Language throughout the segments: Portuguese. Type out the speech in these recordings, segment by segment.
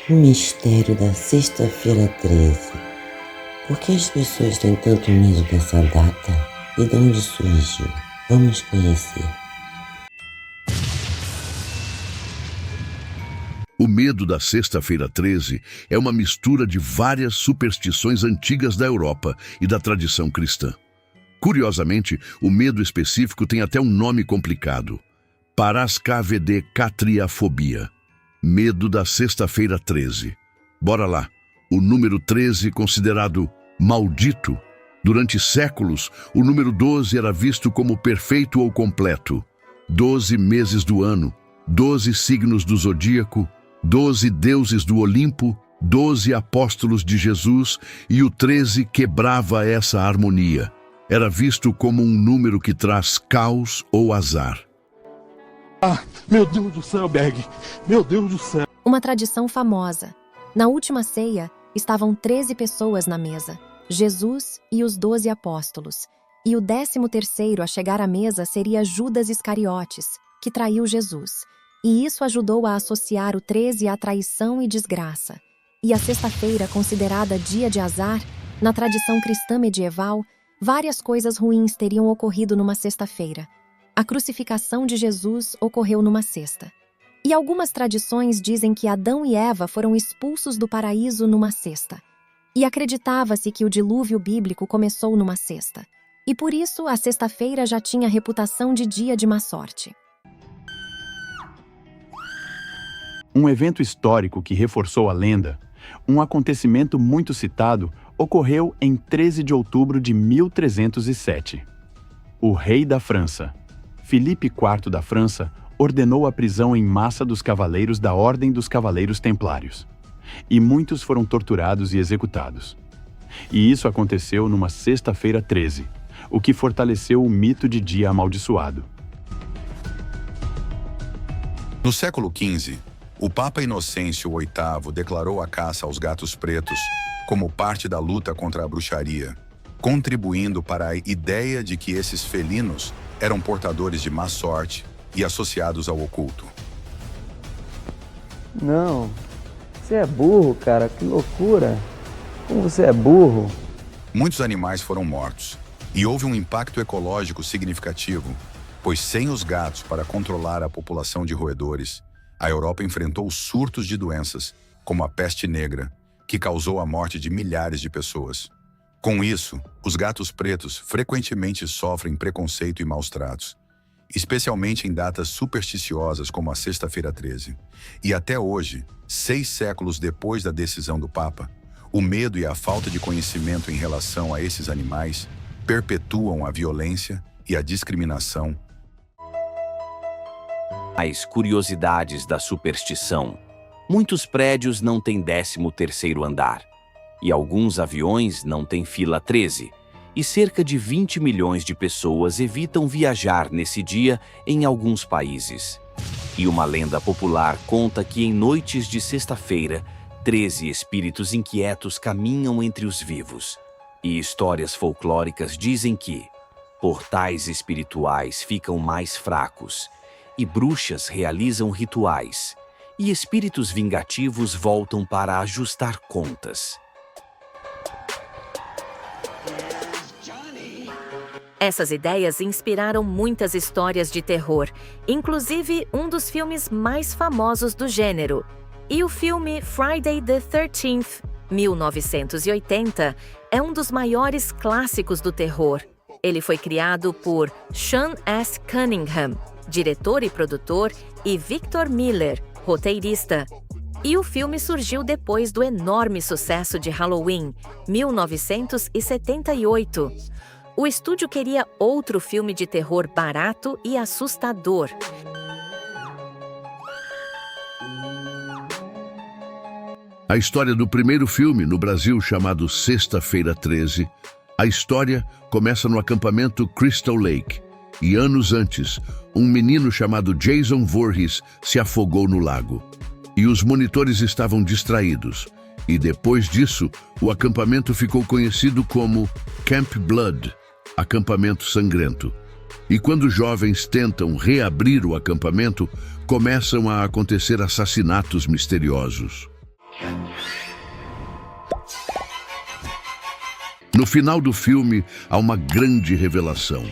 O mistério da Sexta-feira 13. Por que as pessoas têm tanto medo dessa data e de onde surgiu? Vamos conhecer. O medo da Sexta-feira 13 é uma mistura de várias superstições antigas da Europa e da tradição cristã. Curiosamente, o medo específico tem até um nome complicado: parascavedecatriafobia. Medo da Sexta-feira 13. Bora lá. O número 13, considerado maldito. Durante séculos, o número 12 era visto como perfeito ou completo. 12 meses do ano, 12 signos do zodíaco, 12 deuses do Olimpo, 12 apóstolos de Jesus, e o 13 quebrava essa harmonia. Era visto como um número que traz caos ou azar. Ah, meu Deus do céu, Berg! Meu Deus do céu! Uma tradição famosa. Na última ceia, estavam 13 pessoas na mesa, Jesus e os 12 apóstolos. E o 13º a chegar à mesa seria Judas Iscariotes, que traiu Jesus. E isso ajudou a associar o 13 à traição e desgraça. E a sexta-feira, considerada dia de azar, na tradição cristã medieval, várias coisas ruins teriam ocorrido numa sexta-feira. A crucificação de Jesus ocorreu numa sexta. E algumas tradições dizem que Adão e Eva foram expulsos do paraíso numa sexta. E acreditava-se que o dilúvio bíblico começou numa sexta. E por isso, a sexta-feira já tinha reputação de dia de má sorte. Um evento histórico que reforçou a lenda, um acontecimento muito citado, ocorreu em 13 de outubro de 1307. O rei da França, Filipe IV da França, ordenou a prisão em massa dos cavaleiros da Ordem dos Cavaleiros Templários. E muitos foram torturados e executados. E isso aconteceu numa sexta-feira 13, o que fortaleceu o mito de dia amaldiçoado. No século XV, o Papa Inocêncio VIII declarou a caça aos gatos pretos como parte da luta contra a bruxaria, contribuindo para a ideia de que esses felinos eram portadores de má sorte e associados ao oculto. Não, você é burro, cara, que loucura. Como você é burro? Muitos animais foram mortos, e houve um impacto ecológico significativo, pois sem os gatos para controlar a população de roedores, a Europa enfrentou surtos de doenças, como a peste negra, que causou a morte de milhares de pessoas. Com isso, os gatos pretos frequentemente sofrem preconceito e maus tratos, especialmente em datas supersticiosas como a Sexta-feira 13. E até hoje, 6 séculos depois da decisão do Papa, o medo e a falta de conhecimento em relação a esses animais perpetuam a violência e a discriminação. As curiosidades da superstição. Muitos prédios não têm 13º andar, e alguns aviões não têm fila 13, e cerca de 20 milhões de pessoas evitam viajar nesse dia em alguns países. E uma lenda popular conta que em noites de sexta-feira, 13 espíritos inquietos caminham entre os vivos. E histórias folclóricas dizem que portais espirituais ficam mais fracos, e bruxas realizam rituais, e espíritos vingativos voltam para ajustar contas. Essas ideias inspiraram muitas histórias de terror, inclusive um dos filmes mais famosos do gênero. E o filme Friday the 13th, 1980, é um dos maiores clássicos do terror. Ele foi criado por Sean S. Cunningham, diretor e produtor, e Victor Miller, roteirista. E o filme surgiu depois do enorme sucesso de Halloween, 1978. O estúdio queria outro filme de terror barato e assustador. A história do primeiro filme no Brasil, chamado Sexta-feira 13, a história começa no acampamento Crystal Lake. E anos antes, um menino chamado Jason Voorhees se afogou no lago. E os monitores estavam distraídos. E depois disso, o acampamento ficou conhecido como Camp Blood, acampamento sangrento. E quando jovens tentam reabrir o acampamento, começam a acontecer assassinatos misteriosos. No final do filme, há uma grande revelação.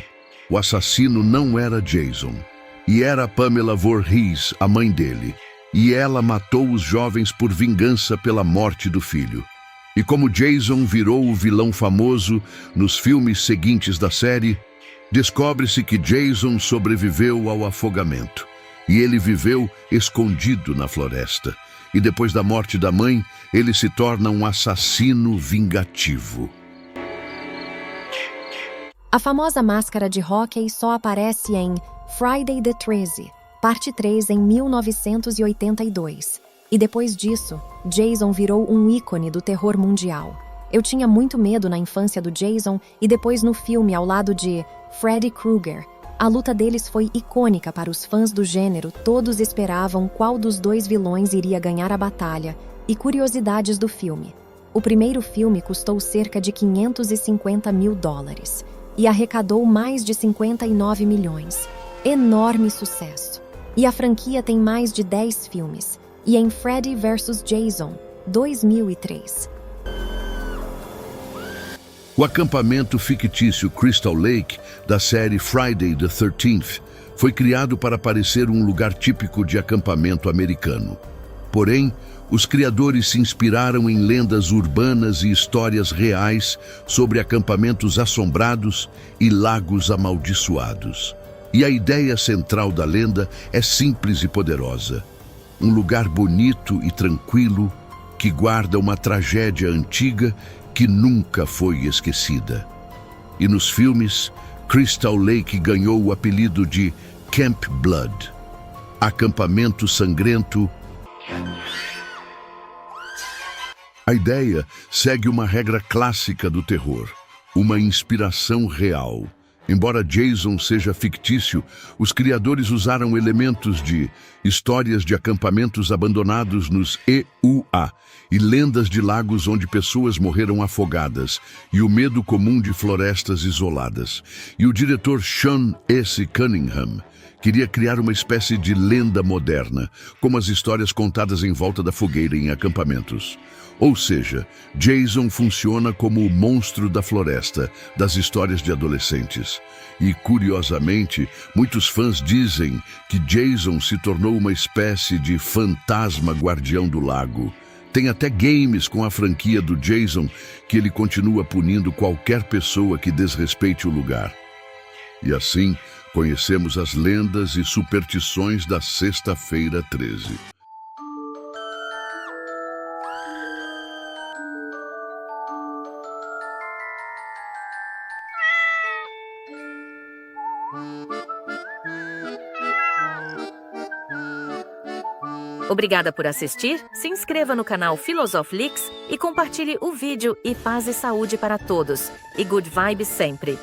O assassino não era Jason, e era Pamela Voorhees, a mãe dele. E ela matou os jovens por vingança pela morte do filho. E como Jason virou o vilão famoso nos filmes seguintes da série, descobre-se que Jason sobreviveu ao afogamento. E ele viveu escondido na floresta. E depois da morte da mãe, ele se torna um assassino vingativo. A famosa máscara de hóquei só aparece em Friday the 13, parte 3 em 1982. E depois disso, Jason virou um ícone do terror mundial. Eu tinha muito medo na infância do Jason e depois no filme ao lado de Freddy Krueger. A luta deles foi icônica para os fãs do gênero, todos esperavam qual dos dois vilões iria ganhar a batalha. E curiosidades do filme. O primeiro filme custou cerca de $550 mil e arrecadou mais de 59 milhões. Enorme sucesso. E a franquia tem mais de 10 filmes. E em Freddy vs. Jason, 2003. O acampamento fictício Crystal Lake, da série Friday the 13th, foi criado para parecer um lugar típico de acampamento americano. Porém, os criadores se inspiraram em lendas urbanas e histórias reais sobre acampamentos assombrados e lagos amaldiçoados. E a ideia central da lenda é simples e poderosa. Um lugar bonito e tranquilo que guarda uma tragédia antiga que nunca foi esquecida. E nos filmes, Crystal Lake ganhou o apelido de Camp Blood, acampamento sangrento. A ideia segue uma regra clássica do terror, uma inspiração real. Embora Jason seja fictício, os criadores usaram elementos de histórias de acampamentos abandonados nos EUA e lendas de lagos onde pessoas morreram afogadas e o medo comum de florestas isoladas. E o diretor Sean S. Cunningham queria criar uma espécie de lenda moderna, como as histórias contadas em volta da fogueira em acampamentos. Ou seja, Jason funciona como o monstro da floresta, das histórias de adolescentes. E, curiosamente, muitos fãs dizem que Jason se tornou uma espécie de fantasma guardião do lago. Tem até games com a franquia do Jason que ele continua punindo qualquer pessoa que desrespeite o lugar. E assim, conhecemos as lendas e superstições da Sexta-feira 13. Obrigada por assistir, se inscreva no canal Filosoflix e compartilhe o vídeo e paz e saúde para todos. E good vibes sempre!